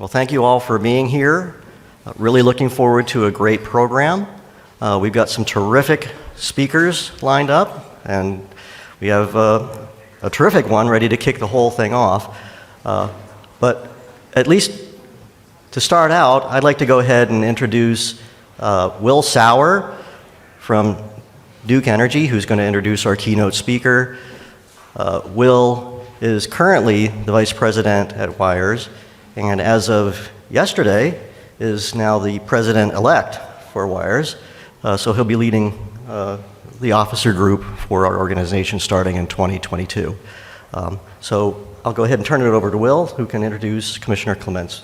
Well, thank you all for being here. Really looking forward to a great program. We've got some terrific speakers lined up, and we have a terrific one ready to kick the whole thing off. But at least to start out, I'd like to go ahead and introduce Will Sauer from Duke Energy, who's going to introduce our keynote speaker. Will is currently the vice president at WIRES, and as of yesterday is now the president-elect for WIRES. So he'll be leading the officer group for our organization starting in 2022. So I'll go ahead and turn it over to Will, who can introduce Commissioner Clements.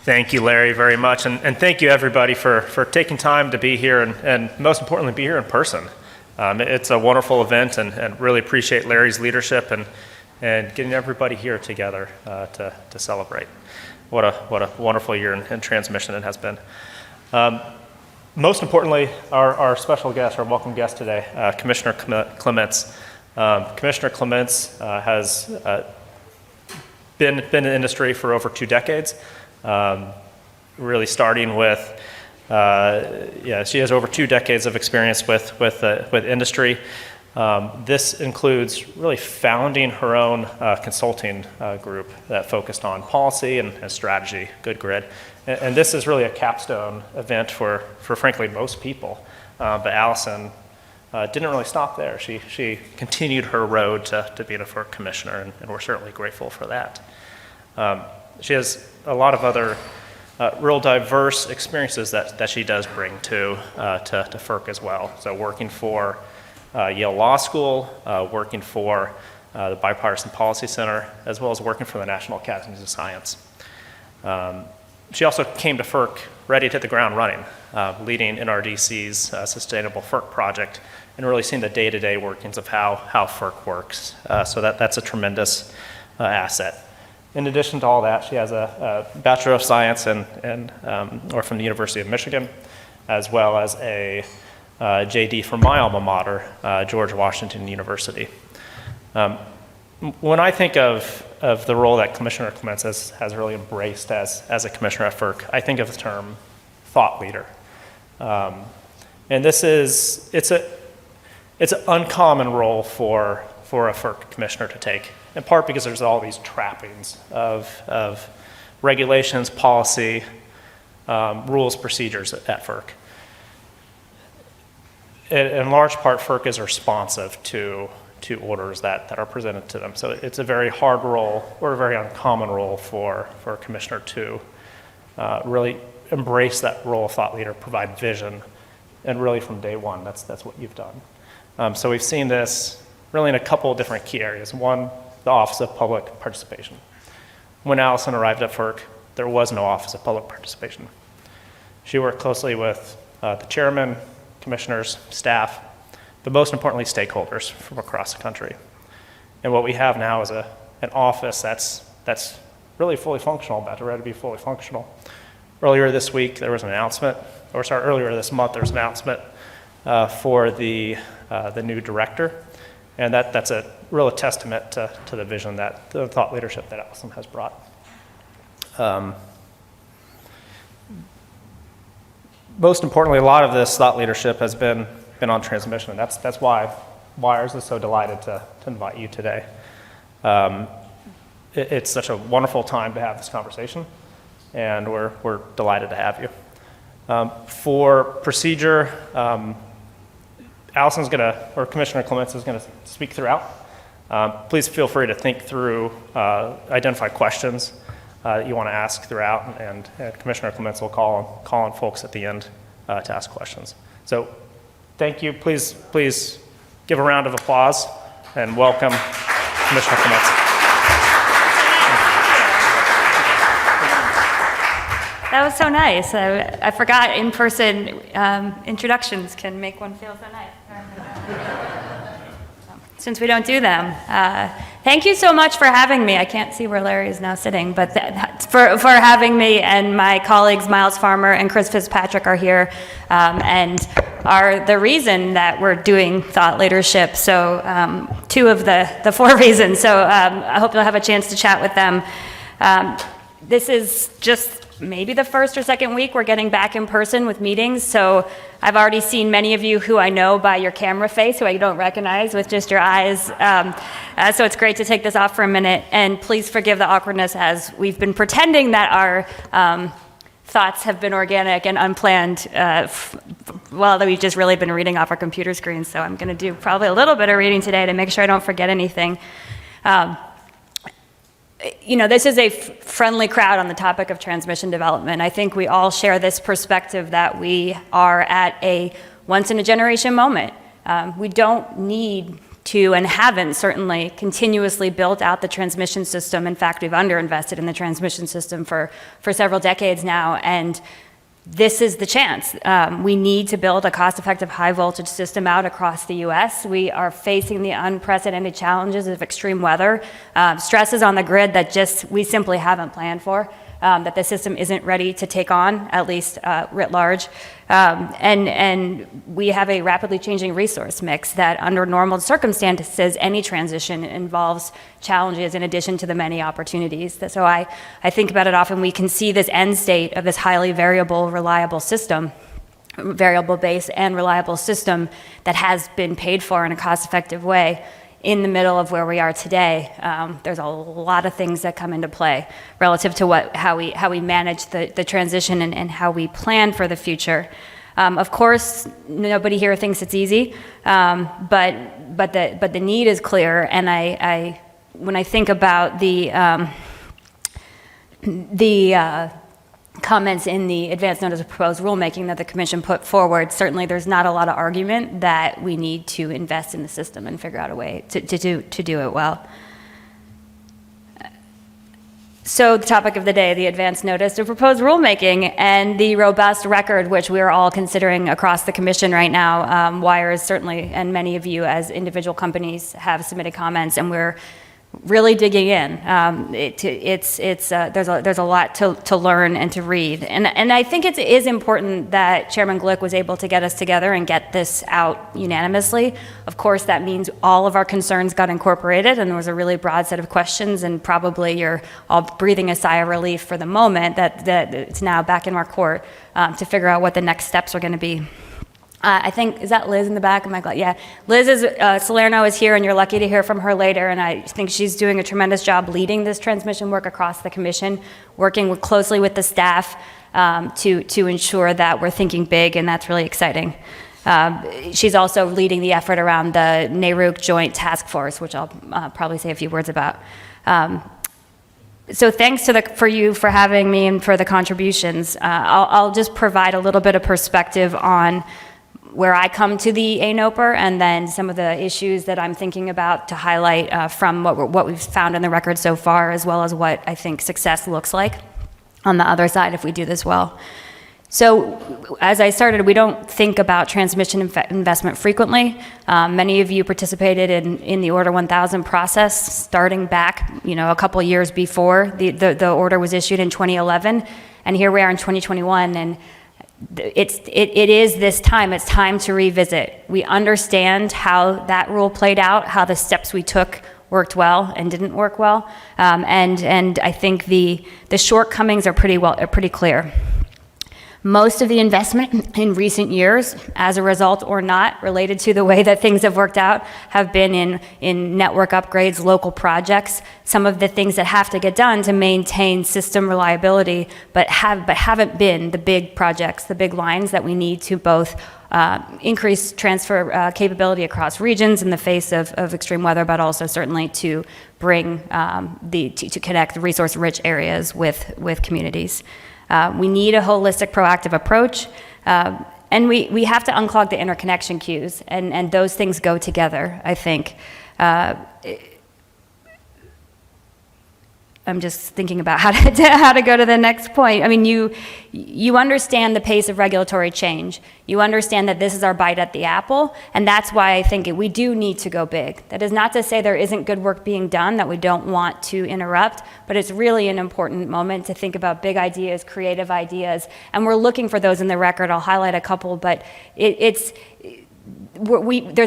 Thank you, Larry, very much. And thank you, everybody, for taking time to be here and most importantly, be here in person. It's a wonderful event and really appreciate Larry's leadership and getting everybody here together to celebrate. What a wonderful year in transmission it has been. Most importantly, our special guest, our welcome guest today, Commissioner Clements. Commissioner Clements has been in the industry for over 2 decades. Really starting with, she has over 2 decades of experience with industry. This includes really founding her own consulting group that focused on policy and strategy, Good Grid. And this is really a capstone event for frankly most people. But Allison didn't really stop there. She continued her road to being a FERC commissioner, and we're certainly grateful for that. She has a lot of other real diverse experiences that she does bring to FERC as well. So working for Yale Law School, working for the Bipartisan Policy Center, as well as working for the National Academies of Science. She also came to FERC ready to hit the ground running, leading NRDC's Sustainable FERC project and really seeing the day-to-day workings of how FERC works. So that's a tremendous asset. In addition to all that, she has a Bachelor of Science or from the University of Michigan, as well as a JD from my alma mater, George Washington University. When I think of the role that Commissioner Clements has really embraced as a commissioner at FERC, I think of the term thought leader. And it's an uncommon role for a FERC commissioner to take, in part because there's all these trappings of regulations, policy, rules, procedures at FERC. In large part, FERC is responsive to orders that are presented to them. So it's a very hard role, or a very uncommon role for a commissioner to really embrace that role of thought leader, provide vision, and really from day one, that's what you've done. So we've seen this really in a couple of different key areas. One, the Office of Public Participation. When Allison arrived at FERC, there was no Office of Public Participation. She worked closely with the chairman, commissioners, staff, but most importantly, stakeholders from across the country. And what we have now is an office that's really fully functional, about to ready to be fully functional. Earlier this week, there was an announcement, earlier this month, there was an announcement for the new director. And that's a real testament to the vision, the thought leadership that Allison has brought. Most importantly, a lot of this thought leadership has been on transmission, and that's why WIRES is so delighted to invite you today. It's such a wonderful time to have this conversation, and we're delighted to have you. For procedure, Allison's Commissioner Clements is gonna speak throughout. Please feel free to think through, identify questions that you want to ask throughout, and Commissioner Clements will call on folks at the end to ask questions. So thank you. Please give a round of applause and welcome Commissioner Clements. That was so nice. I forgot in-person introductions can make one feel so nice. Since we don't do them. Thank you so much for having me. I can't see where Larry is now sitting, but for having me, and my colleagues Miles Farmer and Chris Fitzpatrick are here. And are the reason that we're doing thought leadership. So 2 of the 4 reasons. So I hope you'll have a chance to chat with them. This is just maybe the first or second week we're getting back in person with meetings. So I've already seen many of you who I know by your camera face, who I don't recognize with just your eyes. So it's great to take this off for a minute. And please forgive the awkwardness, as we've been pretending that our thoughts have been organic and unplanned, well, that we've just really been reading off our computer screens. So I'm going to do probably a little bit of reading today to make sure I don't forget anything. This is a friendly crowd on the topic of transmission development. I think we all share this perspective that we are at a once-in-a-generation moment. We don't need to, and haven't certainly, continuously built out the transmission system. In fact, we've underinvested in the transmission system for several decades now, and this is the chance. We need to build a cost-effective high-voltage system out across the U.S. We are facing the unprecedented challenges of extreme weather, stresses on the grid that we simply haven't planned for, that the system isn't ready to take on, at least writ large. And we have a rapidly changing resource mix that, under normal circumstances, any transition involves challenges in addition to the many opportunities. So I think about it often. We can see this end state of this highly variable, reliable system, variable base and reliable system that has been paid for in a cost-effective way in the middle of where we are today. There's a lot of things that come into play relative to how we manage the transition and how we plan for the future. Of course, nobody here thinks it's easy, but the need is clear. And when I think about the comments in the advance notice of proposed rulemaking that the Commission put forward, certainly there's not a lot of argument that we need to invest in the system and figure out a way to do it well. So the topic of the day, the advance notice of proposed rulemaking and the robust record which we are all considering across the Commission right now. Wires certainly, and many of you as individual companies have submitted comments, and we're really digging in. There's a lot to learn and to read. And I think it is important that Chairman Glick was able to get us together and get this out unanimously. Of course, that means all of our concerns got incorporated, and there was a really broad set of questions, and probably you're all breathing a sigh of relief for the moment that it's now back in our court to figure out what the next steps are going to be. I think, is that Liz in the back? Am I glad? Yeah. Liz Salerno is here, and you're lucky to hear from her later, and I think she's doing a tremendous job leading this transmission work across the Commission, working closely with the staff to ensure that we're thinking big, and that's really exciting. She's also leading the effort around the NARUC Joint Task Force, which I'll probably say a few words about. So thanks for you for having me and for the contributions. I'll just provide a little bit of perspective on where I come to the ANOPR, and then some of the issues that I'm thinking about to highlight from what we've found in the record so far, as well as what I think success looks like on the other side if we do this well. So as I started, we don't think about transmission investment frequently. Many of you participated in the Order 1000 process starting back a couple years before the order was issued in 2011, and here we are in 2021, and it is this time. It's time to revisit. We understand how that rule played out, how the steps we took worked well and didn't work well, and I think the shortcomings are pretty clear. Most of the investment in recent years, as a result or not, related to the way that things have worked out, have been in network upgrades, local projects, some of the things that have to get done to maintain system reliability, but haven't been the big projects, the big lines that we need to both increase transfer capability across regions in the face of extreme weather, but also certainly to bring to connect resource-rich areas with communities. We need a holistic, proactive approach, and we have to unclog the interconnection queues, and those things go together, I think. I'm just thinking about how to go to the next point. I mean, you understand the pace of regulatory change. You understand that this is our bite at the apple, and that's why I think we do need to go big. That is not to say there isn't good work being done that we don't want to interrupt, but it's really an important moment to think about big ideas, creative ideas, and we're looking for those in the record. I'll highlight a couple, but there's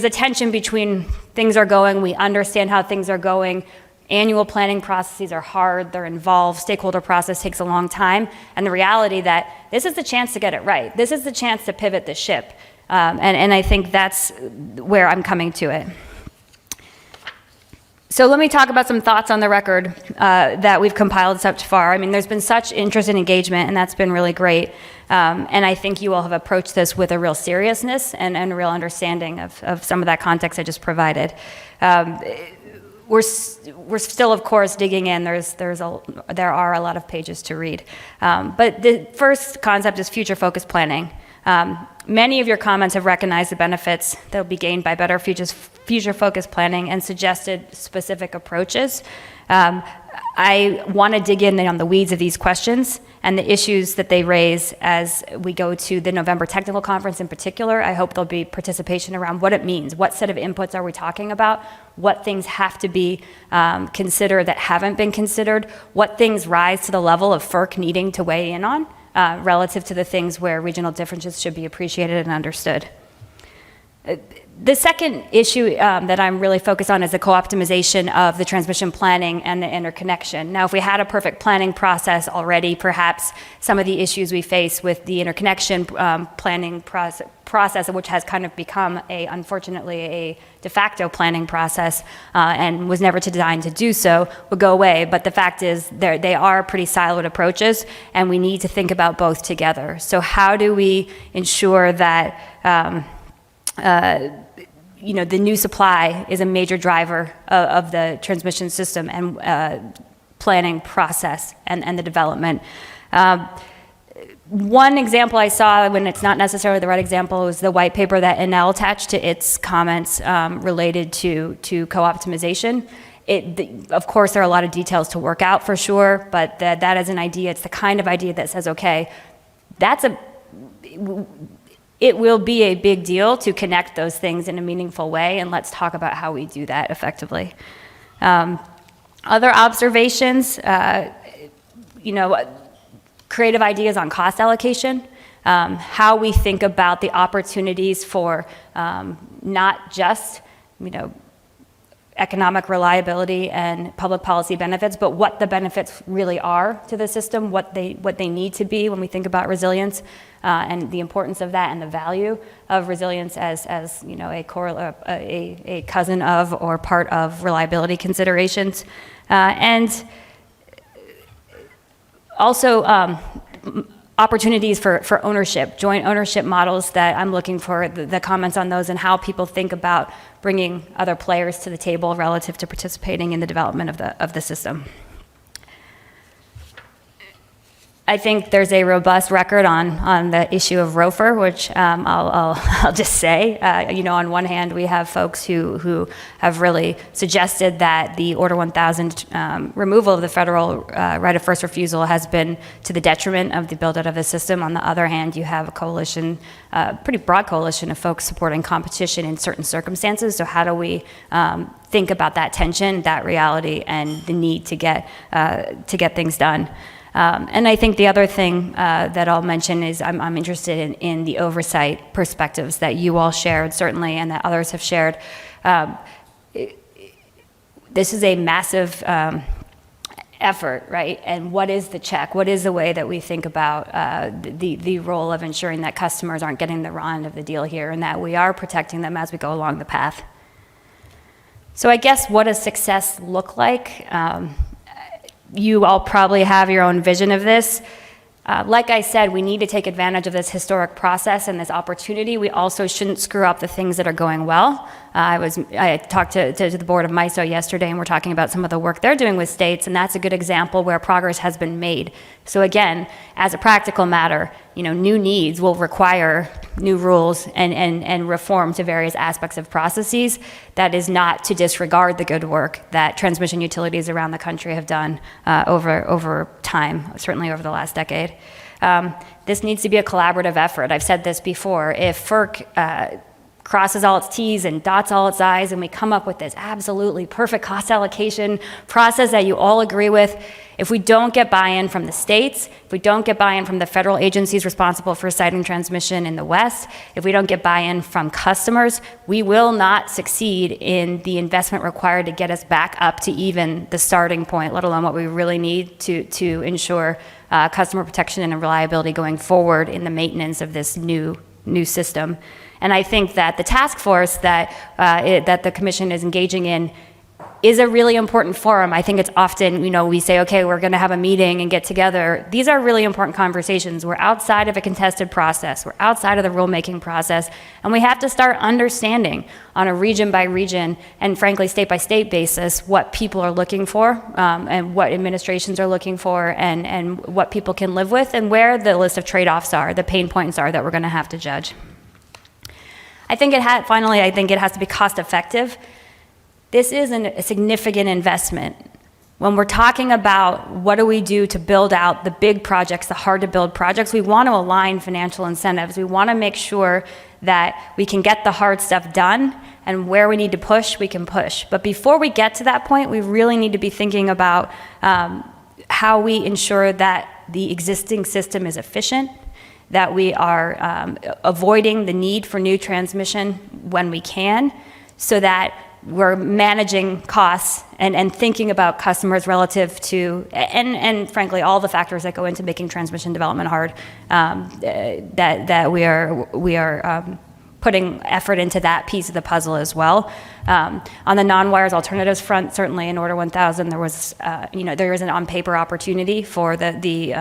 a tension between things are going, we understand how things are going. Annual planning processes are hard, they're involved, stakeholder process takes a long time, and the reality that this is the chance to get it right. This is the chance to pivot the ship, and I think that's where I'm coming to it. So let me talk about some thoughts on the record that we've compiled so far. I mean, there's been such interest and engagement, and that's been really great. And I think you all have approached this with a real seriousness and a real understanding of some of that context I just provided. We're still, of course, digging in. There are a lot of pages to read. But the first concept is future-focused planning. Many of your comments have recognized the benefits that will be gained by better future-focused planning and suggested specific approaches. I want to dig in on the weeds of these questions and the issues that they raise as we go to the November technical conference in particular. I hope there'll be participation around what it means. What set of inputs are we talking about? What things have to be considered that haven't been considered? What things rise to the level of FERC needing to weigh in on relative to the things where regional differences should be appreciated and understood? The second issue that I'm really focused on is the co-optimization of the transmission planning and the interconnection. Now, if we had a perfect planning process already, perhaps some of the issues we face with the interconnection planning process, which has kind of become, unfortunately, a de facto planning process and was never designed to do so, would go away. But the fact is, they are pretty siloed approaches, and we need to think about both together. So how do we ensure that the new supply is a major driver of the transmission system and planning process and the development. One example I saw, when it's not necessarily the right example, was the white paper that Enel attached to its comments related to co-optimization. Of course, there are a lot of details to work out for sure, but that is an idea. It's the kind of idea that says, okay, it will be a big deal to connect those things in a meaningful way, and let's talk about how we do that effectively. Other observations, creative ideas on cost allocation, how we think about the opportunities for not just, economic reliability and public policy benefits, but what the benefits really are to the system, what they need to be when we think about resilience, and the importance of that and the value of resilience as a cousin of or part of reliability considerations, and also opportunities for ownership, joint ownership models that I'm looking for, the comments on those and how people think about bringing other players to the table relative to participating in the development of the system. I think there's a robust record on the issue of ROFR, which I'll just say. On one hand, we have folks who have really suggested that the Order 1000 removal of the federal right of first refusal has been to the detriment of the build-out of the system. On the other hand, you have a coalition, pretty broad coalition of folks supporting competition in certain circumstances. So how do we think about that tension, that reality, and the need to get things done? And I think the other thing that I'll mention is I'm interested in the oversight perspectives that you all shared, certainly, and that others have shared. This is a massive effort, right? And what is the check? What is the way that we think about the role of ensuring that customers aren't getting the raw end of the deal here and that we are protecting them as we go along the path? So I guess, what does success look like? You all probably have your own vision of this. Like I said, we need to take advantage of this historic process and this opportunity. We also shouldn't screw up the things that are going well. I talked to the board of MISO yesterday, and we're talking about some of the work they're doing with states, and that's a good example where progress has been made. So again, as a practical matter, new needs will require new rules and reform to various aspects of processes. That is not to disregard the good work that transmission utilities around the country have done over time, certainly over the last decade. This needs to be a collaborative effort. I've said this before. If FERC crosses all its T's and dots all its I's, and we come up with this absolutely perfect cost allocation process that you all agree with, if we don't get buy-in from the states, if we don't get buy-in from the federal agencies responsible for siting transmission in the West, if we don't get buy-in from customers, we will not succeed in the investment required to get us back up to even the starting point, let alone what we really need to ensure customer protection and reliability going forward in the maintenance of this new system. And I think that the task force that the commission is engaging in is a really important forum. I think it's often, we say, okay, we're going to have a meeting and get together. These are really important conversations. We're outside of a contested process. We're outside of the rulemaking process. And we have to start understanding on a region by region and frankly state by state basis what people are looking for and what administrations are looking for and what people can live with and where the list of trade-offs are, the pain points are that we're going to have to judge. I think it has to be cost effective. This is a significant investment. When we're talking about what do we do to build out the big projects, the hard to build projects, we want to align financial incentives. We want to make sure that we can get the hard stuff done, and where we need to push, we can push. But before we get to that point, we really need to be thinking about how we ensure that the existing system is efficient, that we are avoiding the need for new transmission when we can, so that we're managing costs and thinking about customers relative to, and frankly, all the factors that go into making transmission development hard, that we are putting effort into that piece of the puzzle as well. On the non-wires alternatives front, certainly in Order 1000, there was, there is an on-paper opportunity for the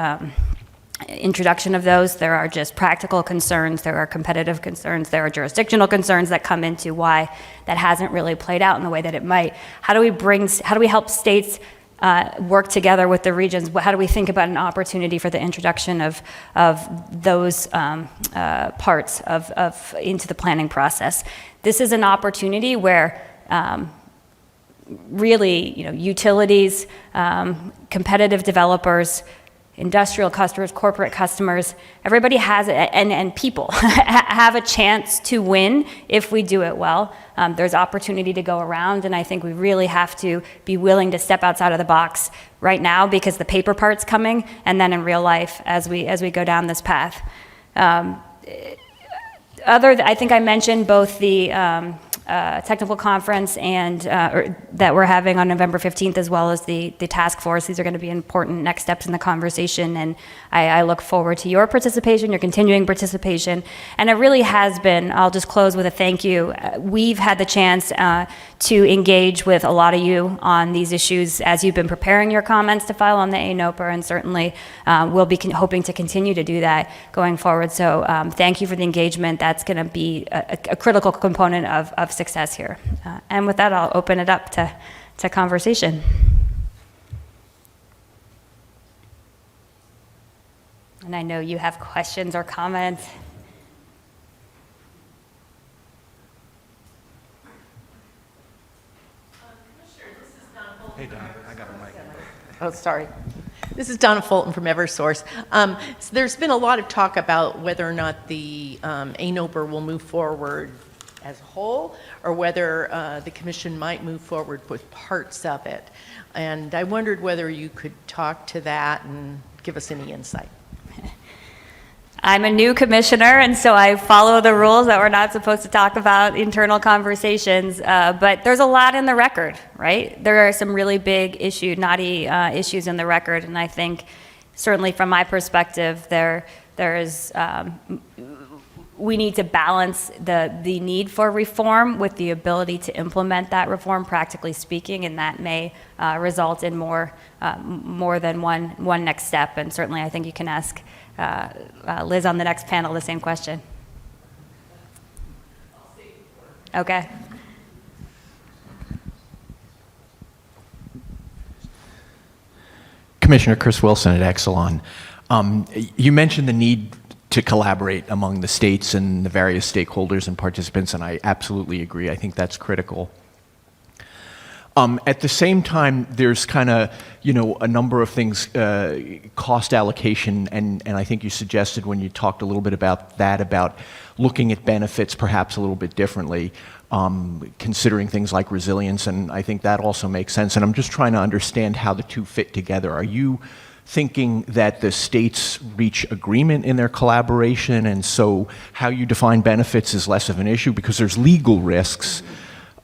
introduction of those. There are just practical concerns, there are competitive concerns, there are jurisdictional concerns that come into why that hasn't really played out in the way that it might. How do we help states work together with the regions? How do we think about an opportunity for the introduction of those parts of into the planning process? This is an opportunity where really, utilities, competitive developers, industrial customers, corporate customers, everybody has, and people have a chance to win if we do it well. There's opportunity to go around, and I think we really have to be willing to step outside of the box right now, because the paper part's coming, and then in real life as we go down this path. I think I mentioned both the technical conference and that we're having on November 15th, as well as the task force. These are going to be important next steps in the conversation, and I look forward to your participation, your continuing participation. And it really has been, I'll just close with a thank you. We've had the chance to engage with a lot of you on these issues as you've been preparing your comments to file on the ANOPR, and certainly we'll be hoping to continue to do that going forward. So thank you for the engagement. That's going to be a critical component of success here. And with that, I'll open it up to conversation. And I know you have questions or comments. Hey, Don, I got a mic. Oh, sorry. This is Donna Fulton from Eversource. So there's been a lot of talk about whether or not the ANOPR will move forward as a whole, or whether the commission might move forward with parts of it. And I wondered whether you could talk to that and give us any insight. I'm a new commissioner, and so I follow the rules that we're not supposed to talk about internal conversations, but there's a lot in the record, right? There are some really big knotty issues in the record, and I think certainly from my perspective, there is, we need to balance the need for reform with the ability to implement that reform, practically speaking, and that may result in more than one next step, and certainly I think you can ask Liz on the next panel the same question. Okay. Commissioner Chris Wilson at Exelon. You mentioned the need to collaborate among the states and the various stakeholders and participants, and I absolutely agree. I think that's critical. At the same time, there's kind of, a number of things, cost allocation, and I think you suggested when you talked a little bit about that, about looking at benefits perhaps a little bit differently, considering things like resilience, and I think that also makes sense. And I'm just trying to understand how the two fit together. Are you thinking that the states reach agreement in their collaboration, and so how you define benefits is less of an issue because there's legal risks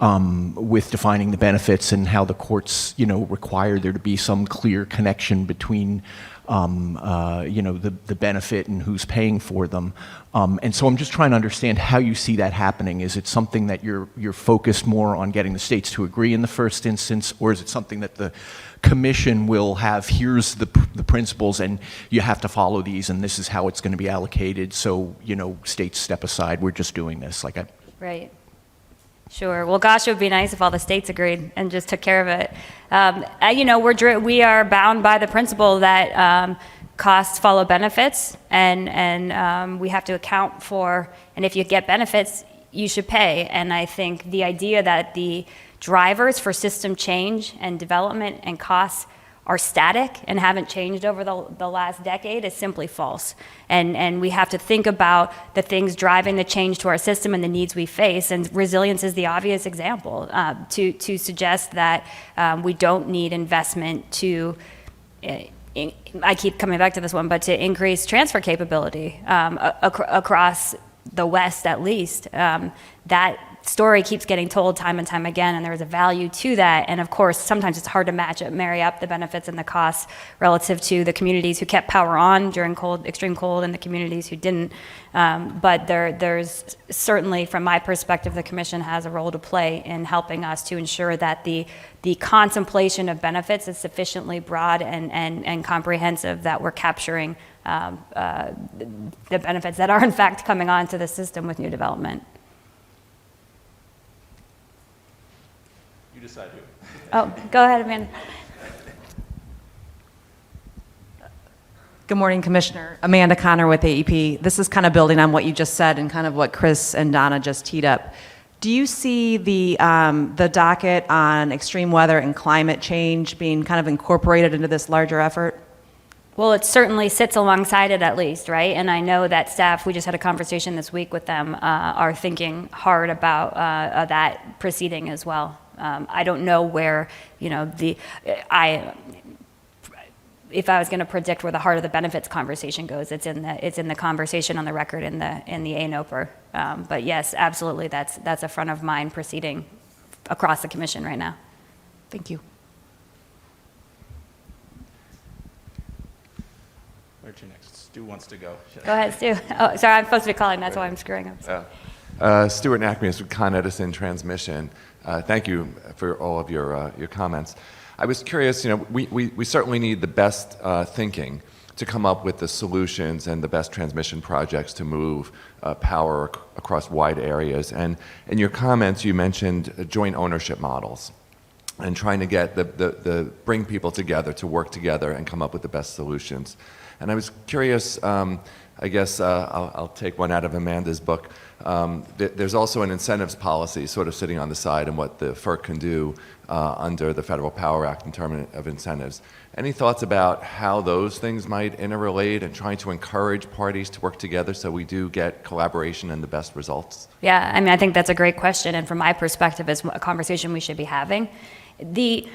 with defining the benefits and how the courts, require there to be some clear connection between, the benefit and who's paying for them. And so I'm just trying to understand how you see that happening. Is it something that you're focused more on getting the states to agree in the first instance, or is it something that the commission will have, here's the principles and you have to follow these and this is how it's going to be allocated, so, states step aside, we're just doing this. Right. Sure. Well, gosh, it would be nice if all the states agreed and just took care of it. We are bound by the principle that costs follow benefits, and we have to account for, and if you get benefits, you should pay. And I think the idea that the drivers for system change and development and costs are static and haven't changed over the last decade is simply false. And we have to think about the things driving the change to our system and the needs we face, and resilience is the obvious example, to suggest that we don't need investment to, I keep coming back to this one, but to increase transfer capability across the West at least. That story keeps getting told time and time again, and there's a value to that. And of course, sometimes it's hard to marry up the benefits and the costs relative to the communities who kept power on during extreme cold and the communities who didn't. But there's certainly, from my perspective, the Commission has a role to play in helping us to ensure that the contemplation of benefits is sufficiently broad and comprehensive, that we're capturing the benefits that are in fact coming onto the system with new development. Decide who. Oh, go ahead, Amanda. Good morning, Commissioner. Amanda Connor with AEP. This is kind of building on what you just said and kind of what Chris and Donna just teed up. Do you see the docket on extreme weather and climate change being kind of incorporated into this larger effort? Well, it certainly sits alongside it at least, right? And I know that staff, we just had a conversation this week with them, are thinking hard about that proceeding as well. I don't know where, if I was going to predict where the heart of the benefits conversation goes, it's in the conversation on the record in the ANOPR. But yes, absolutely, that's a front of mind proceeding across the Commission right now. Thank you. Where's your next? Stu wants to go. Go ahead, Stu. Oh, sorry, I'm supposed to be calling. That's why I'm screwing up. Stuart Nackmius with Con Edison Transmission. Thank you for all of your comments. I was curious, we certainly need the best thinking to come up with the solutions and the best transmission projects to move power across wide areas. And in your comments, you mentioned joint ownership models and trying to get bring people together to work together and come up with the best solutions. And I was curious, I guess I'll take one out of Amanda's book. There's also an incentives policy sort of sitting on the side and what the FERC can do under the Federal Power Act in terms of incentives. Any thoughts about how those things might interrelate and trying to encourage parties to work together so we do get collaboration and the best results? Yeah, I think that's a great question, and from my perspective, it's a conversation we should be having. It's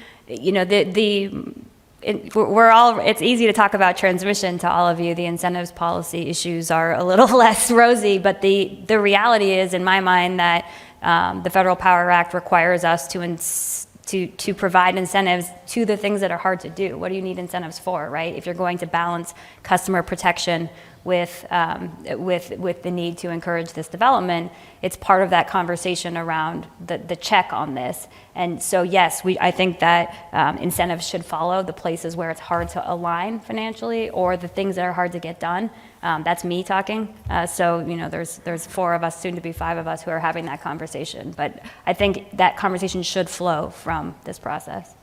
easy to talk about transmission to all of you. The incentives policy issues are a little less rosy, but the reality is, in my mind, that the Federal Power Act requires us to provide incentives to the things that are hard to do. What do you need incentives for, right? If you're going to balance customer protection with the need to encourage this development, it's part of that conversation around the check on this. And so yes, I think that incentives should follow the places where it's hard to align financially or the things that are hard to get done. That's me talking. So there's 4 of us, soon to be 5 of us, who are having that conversation. But I think that conversation should flow from this process.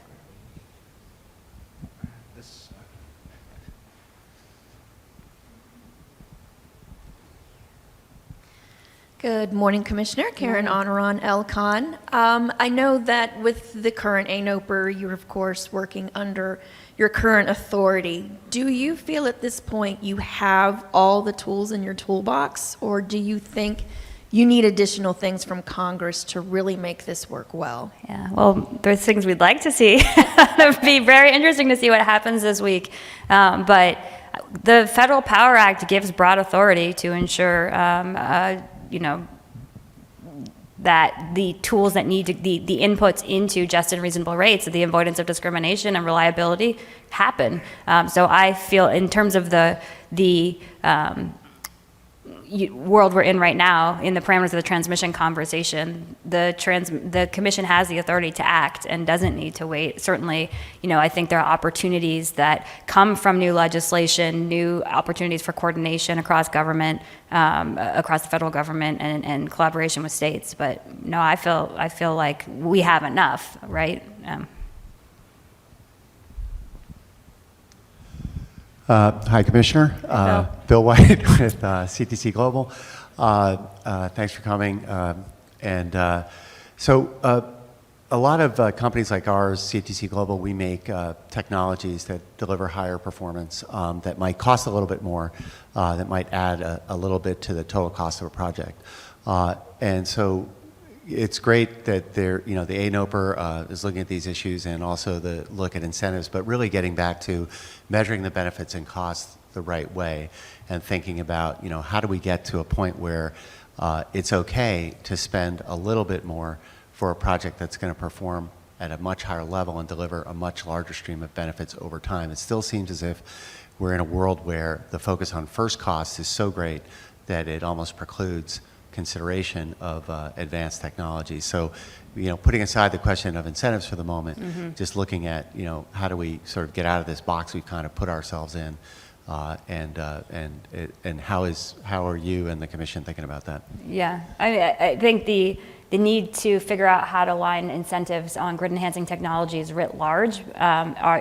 Good morning, Commissioner. Karen Honoron, Elcon. I know that with the current ANOPR, you're of course working under your current authority. Do you feel at this point you have all the tools in your toolbox, or do you think you need additional things from Congress to really make this work well? Yeah, well, there's things we'd like to see. It'd be very interesting to see what happens this week. But the Federal Power Act gives broad authority to ensure, that the tools that need to, the inputs into just and reasonable rates, the avoidance of discrimination and reliability happen. So I feel in terms of the world we're in right now, in the parameters of the transmission conversation, the commission has the authority to act and doesn't need to wait. Certainly, I think there are opportunities that come from new legislation, new opportunities for coordination across government, across the federal government, and collaboration with states. But no, I feel like we have enough, right? Hi, Commissioner. Bill White with CTC Global. Thanks for coming. So a lot of companies like ours, CTC Global, we make technologies that deliver higher performance that might cost a little bit more, that might add a little bit to the total cost of a project. And so it's great that the ANOPR is looking at these issues and also the look at incentives, but really getting back to measuring the benefits and costs the right way and thinking about, how do we get to a point where it's okay to spend a little bit more for a project that's going to perform at a much higher level and deliver a much larger stream of benefits over time. It still seems as if we're in a world where the focus on first costs is so great that it almost precludes consideration of advanced technology. So, putting aside the question of incentives for the moment, just looking at, how do we sort of get out of this box we've kind of put ourselves in, and how are you and the Commission thinking about that? Yeah, I think the need to figure out how to align incentives on grid enhancing technologies writ large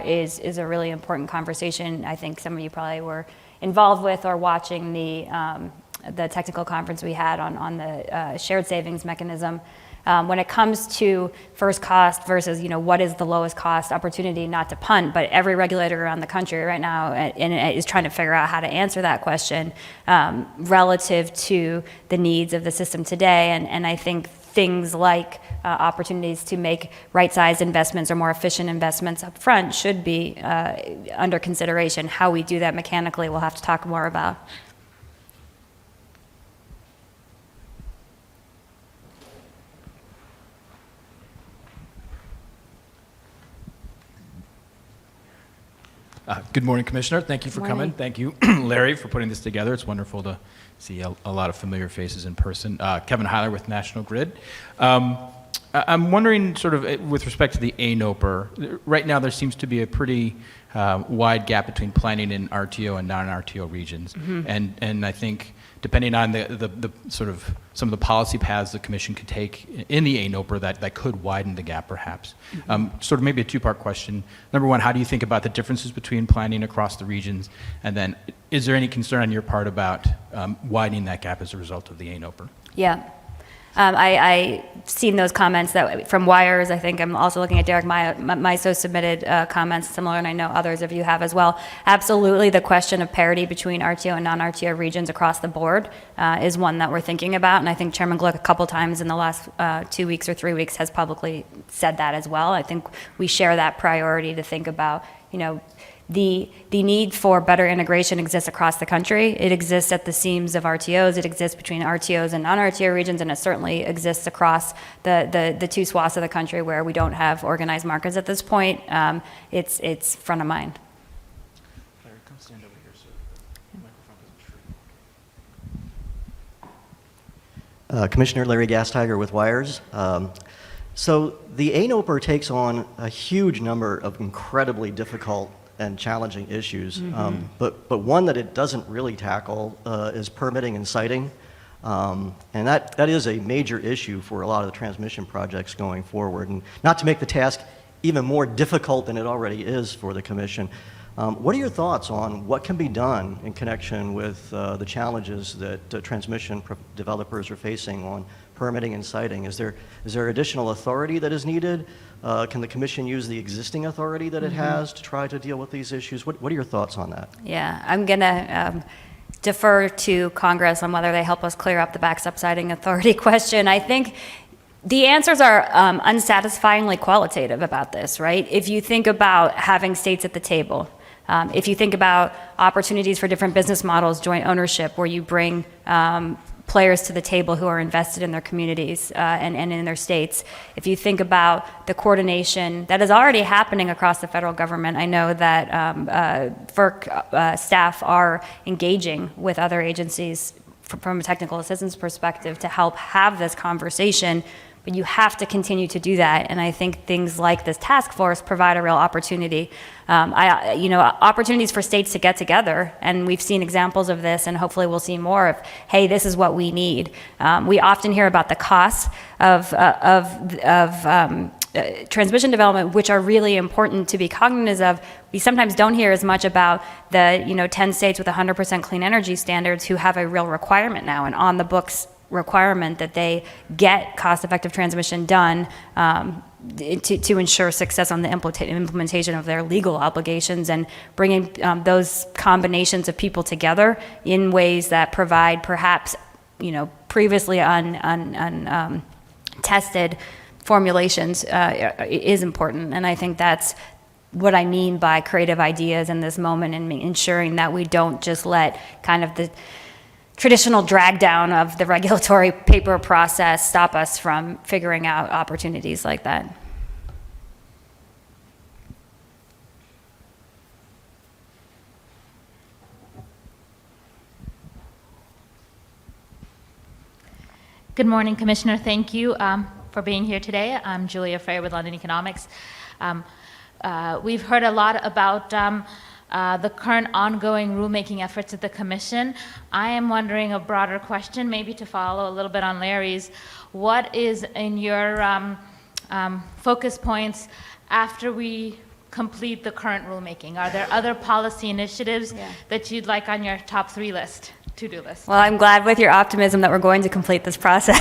is a really important conversation. I think some of you probably were involved with or watching the technical conference we had on the shared savings mechanism. When it comes to first cost versus, what is the lowest cost opportunity, not to punt, but every regulator around the country right now is trying to figure out how to answer that question relative to the needs of the system today. And I think things like opportunities to make right-sized investments or more efficient investments up front should be under consideration. How we do that mechanically, we'll have to talk more about. Good morning, Commissioner. Thank you for coming. Thank you, Larry, for putting this together. It's wonderful to see a lot of familiar faces in person. Kevin Heiler with National Grid. I'm wondering, sort of, with respect to the ANOPR, right now there seems to be a pretty wide gap between planning in RTO and non-RTO regions. And I think, depending on the sort of some of the policy paths the Commission could take in the ANOPR, that could widen the gap, perhaps. Sort of maybe a two-part question. Number one, how do you think about the differences between planning across the regions? And then, is there any concern on your part about widening that gap as a result of the ANOPR? Yeah. I've seen those comments that from Wires. I think I'm also looking at Derek Miso submitted comments similar, and I know others of you have as well. Absolutely, the question of parity between RTO and non-RTO regions across the board is one that we're thinking about, and I think Chairman Glick a couple times in the last 2 weeks or 3 weeks has publicly said that as well. I think we share that priority to think about, the need for better integration exists across the country. It exists at the seams of RTOs. It exists between RTOs and non-RTO regions, and it certainly exists across the two swaths of the country where we don't have organized markets at this point. It's front of mind. Larry, come stand over here so the microphone doesn't shriek. Commissioner Larry Gastiger with Wires. So the ANOPR takes on a huge number of incredibly difficult and challenging issues, but one that it doesn't really tackle is permitting and siting, and that is a major issue for a lot of the transmission projects going forward. And not to make the task even more difficult than it already is for the Commission, What are your thoughts on what can be done in connection with the challenges that transmission developers are facing on permitting and siting? Is there additional authority that is needed? Can the commission use the existing authority that it has to try to deal with these issues? What are your thoughts on that? Yeah, I'm going to defer to Congress on whether they help us clear up the backstop siting authority question. I think the answers are unsatisfyingly qualitative about this, right? If you think about having states at the table, if you think about opportunities for different business models, joint ownership, where you bring players to the table who are invested in their communities and in their states. If you think about the coordination that is already happening across the federal government, I know that FERC staff are engaging with other agencies from a technical assistance perspective to help have this conversation, but you have to continue to do that. And I think things like this task force provide a real opportunity. Opportunities for states to get together, and we've seen examples of this, and hopefully we'll see more of, hey, this is what we need. We often hear about the costs of transmission development, which are really important to be cognizant of. We sometimes don't hear as much about the 10 states with 100% clean energy standards who have a real requirement now, and on the books requirement that they get cost-effective transmission done to ensure success on the implementation of their legal obligations, and bringing those combinations of people together in ways that provide perhaps previously untested formulations is important. And I think that's what I mean by creative ideas in this moment, and ensuring that we don't just let kind of the traditional drag down of the regulatory paper process stop us from figuring out opportunities like that. Good morning, Commissioner. Thank you for being here today. I'm Julia Frey with London Economics. We've heard a lot about the current ongoing rulemaking efforts at the Commission. I am wondering a broader question, maybe to follow a little bit on Larry's. What is in your focus points after we complete the current rulemaking? Are there other policy initiatives that you'd like on your top 3 list? To-do list. Well, I'm glad with your optimism that we're going to complete this process.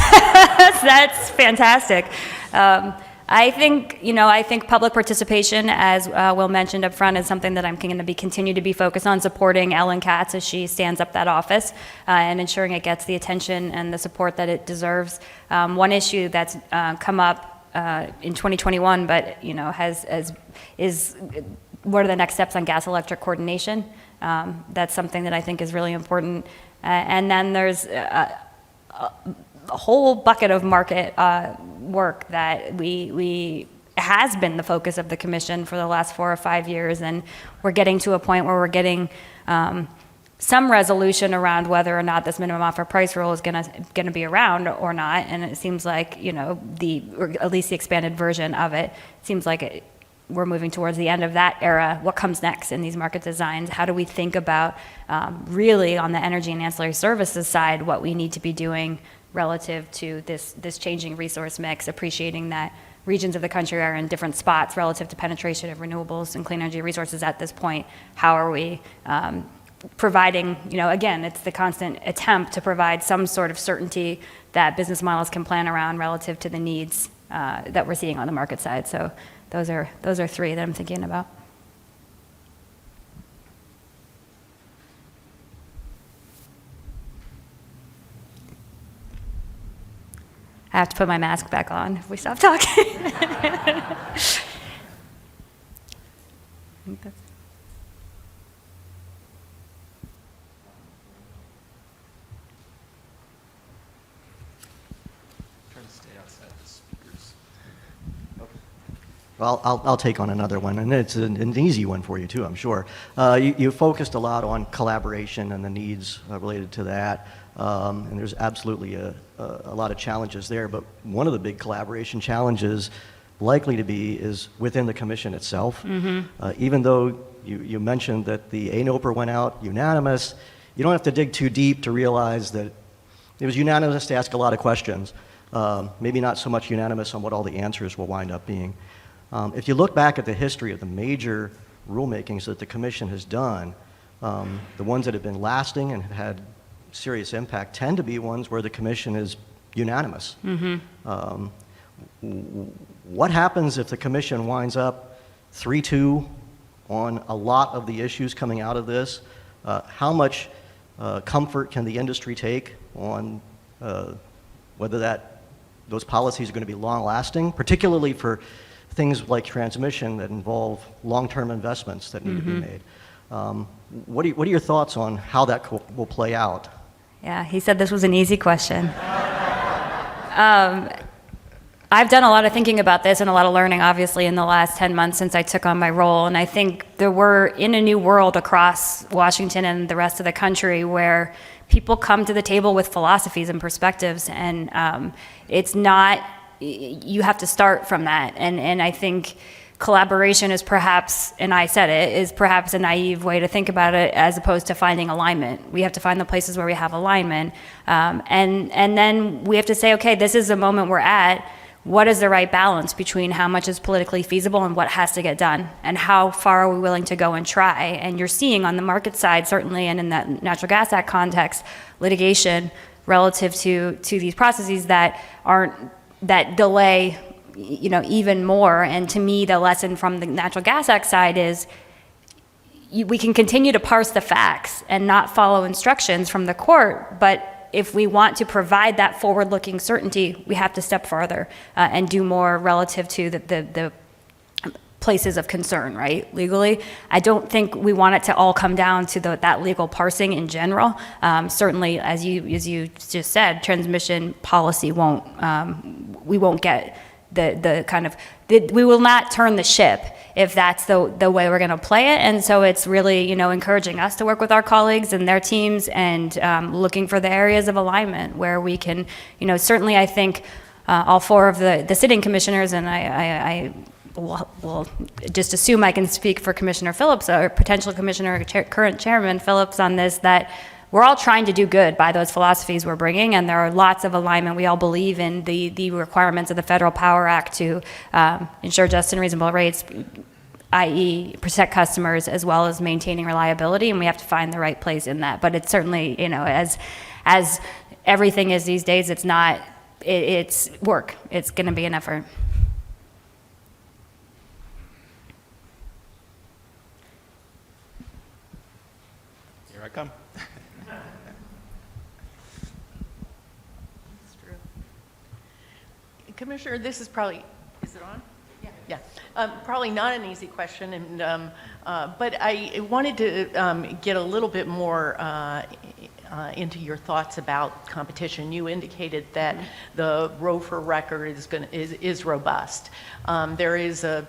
That's fantastic. I think public participation, as Will mentioned up front, is something that I'm going to continue to be focused on, supporting Ellen Katz as she stands up that office and ensuring it gets the attention and the support that it deserves. One issue that's come up in 2021, but is what are the next steps on gas-electric coordination? That's something that I think is really important. And then there's a whole bucket of market work that we has been the focus of the Commission for the last 4 or 5 years, and we're getting to a point where we're getting some resolution around whether or not this minimum offer price rule is going to be around or not. And it seems like or at least the expanded version of it seems like we're moving towards the end of that era. What comes next in these market designs? How do we think about really on the energy and ancillary services side what we need to be doing relative to this changing resource mix, appreciating that regions of the country are in different spots relative to penetration of renewables and clean energy resources at this point. How are we providing, again, it's the constant attempt to provide some sort of certainty that business models can plan around relative to the needs that we're seeing on the market side. So those are 3 that I'm thinking about. I have to put my mask back on if we stop talking. Well, I'll take on another one, and it's an easy one for you too, I'm sure. You focused a lot on collaboration and the needs related to that, and there's absolutely a lot of challenges there, but one of the big collaboration challenges likely to be is within the Commission itself. Even though you mentioned that the ANOPR went out unanimous, you don't have to dig too deep to realize that it was unanimous to ask a lot of questions, maybe not so much unanimous on what all the answers will wind up being. If you look back at the history of the major rulemakings that the commission has done, the ones that have been lasting and have had serious impact tend to be ones where the commission is unanimous. What happens if the commission winds up 3-2 on a lot of the issues coming out of this? How much comfort can the industry take on whether those policies are going to be long-lasting, particularly for things like transmission that involve long-term investments that need to be made? What are your thoughts on how that will play out? Yeah, he said this was an easy question. I've done a lot of thinking about this and a lot of learning, obviously, in the last 10 months since I took on my role. And I think that we're in a new world across Washington and the rest of the country where people come to the table with philosophies and perspectives. And it's not, you have to start from that. And I think collaboration is perhaps, and I said it, is perhaps a naive way to think about it as opposed to finding alignment. We have to find the places where we have alignment. And then we have to say, okay, this is the moment we're at. What is the right balance between how much is politically feasible and what has to get done? And how far are we willing to go and try? And you're seeing on the market side, certainly, and in that Natural Gas Act context, litigation relative to these processes that delay, even more. And to me, the lesson from the Natural Gas Act side is we can continue to parse the facts and not follow instructions from the court, but if we want to provide that forward-looking certainty, we have to step farther and do more relative to the places of concern, right, legally. I don't think we want it to all come down to that legal parsing in general. Certainly, as you just said, transmission policy we won't get the kind of, we will not turn the ship if that's the way we're going to play it. And so it's really, encouraging us to work with our colleagues and their teams and looking for the areas of alignment where we can, certainly I think all four of the sitting commissioners, and I will just assume I can speak for Commissioner Phillips, or potential commissioner, current Chairman Phillips on this, that we're all trying to do good by those philosophies we're bringing, and there are lots of alignment. We all believe in the requirements of the Federal Power Act to ensure just and reasonable rates, i.e. protect customers, as well as maintaining reliability, and we have to find the right place in that. But it's certainly, as everything is these days, it's work. It's going to be an effort. Here I come. Commissioner, this is probably, is it on? Yeah. Probably not an easy question, and but I wanted to get a little bit more into your thoughts about competition. You indicated that the ROFR record is robust. There is a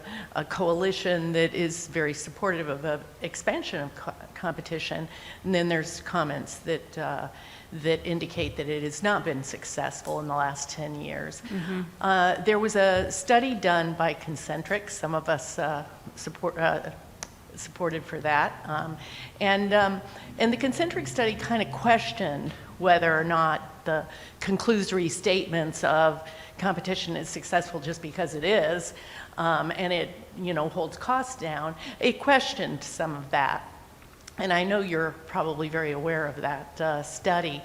coalition that is very supportive of an expansion of competition, and then there's comments that indicate that it has not been successful in the last 10 years. There was a study done by Concentric. Some of us supported for that. And the Concentric study kind of questioned whether or not the conclusory statements of competition is successful just because it is, and it holds costs down. It questioned some of that. And I know you're probably very aware of that study.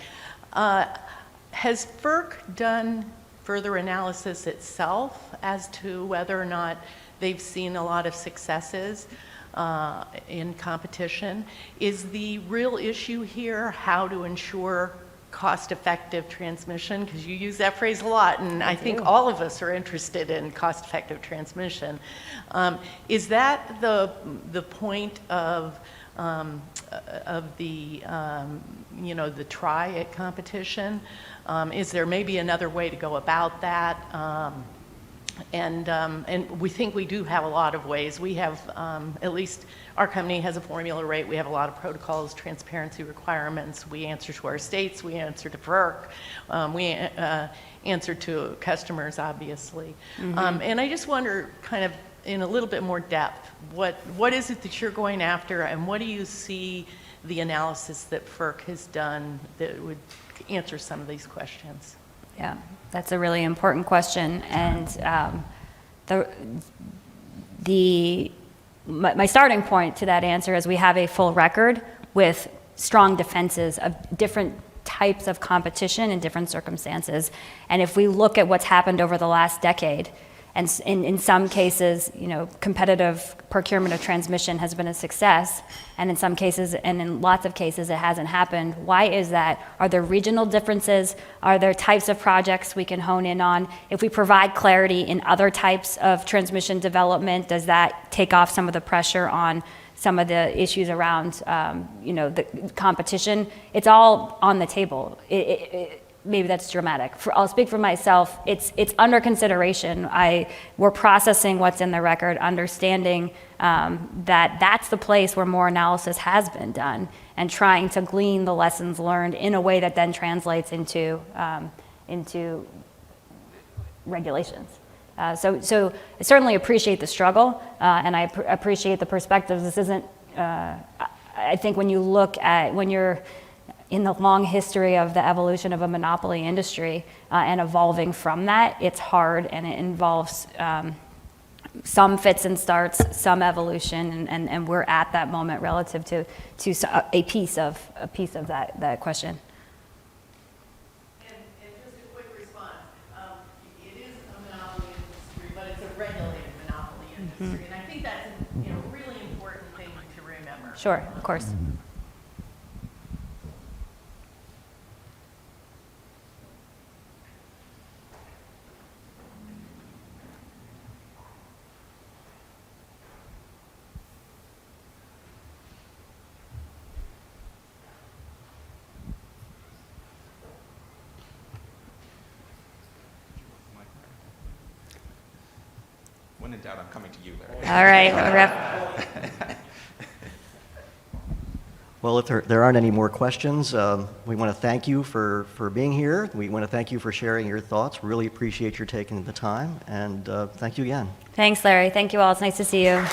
Has FERC done further analysis itself as to whether or not they've seen a lot of successes in competition? Is the real issue here how to ensure cost-effective transmission? Because you use that phrase a lot, and I think all of us are interested in cost-effective transmission. Is that the point of the the try at competition? Is there maybe another way to go about that? And we think we do have a lot of ways. We have, at least our company has a formula rate. We have a lot of protocols, transparency requirements. We answer to our states. We answer to FERC. We answer to customers, obviously. And I just wonder, kind of in a little bit more depth, what is it that you're going after, and what do you see the analysis that FERC has done that would answer some of these questions? Yeah, that's a really important question, and the my starting point to that answer is we have a full record with strong defenses of different types of competition in different circumstances. And if we look at what's happened over the last decade, and in some cases, competitive procurement of transmission has been a success, and in some cases, and in lots of cases, it hasn't happened. Why is that? Are there regional differences? Are there types of projects we can hone in on? If we provide clarity in other types of transmission development, does that take off some of the pressure on some of the issues around, the competition? It's all on the table. Maybe that's dramatic. I'll speak for myself. It's under consideration. We're processing what's in the record, understanding that that's the place where more analysis has been done, and trying to glean the lessons learned in a way that then translates into regulations. So I certainly appreciate the struggle, and I appreciate the perspectives. This isn't. I think when you're in the long history of the evolution of a monopoly industry and evolving from that, it's hard, and it involves some fits and starts, some evolution, and we're at that moment relative to a piece of that question. And just a quick response. It is a monopoly industry, but it's a regulated monopoly industry, and I think that's a really important thing to remember. Sure, of course. When in doubt, I'm coming to you, Larry. All right. Well, if there aren't any more questions, we want to thank you for being here. We want to thank you for sharing your thoughts. Really appreciate your taking the time, and thank you again. Thanks, Larry. Thank you all. It's nice to see you.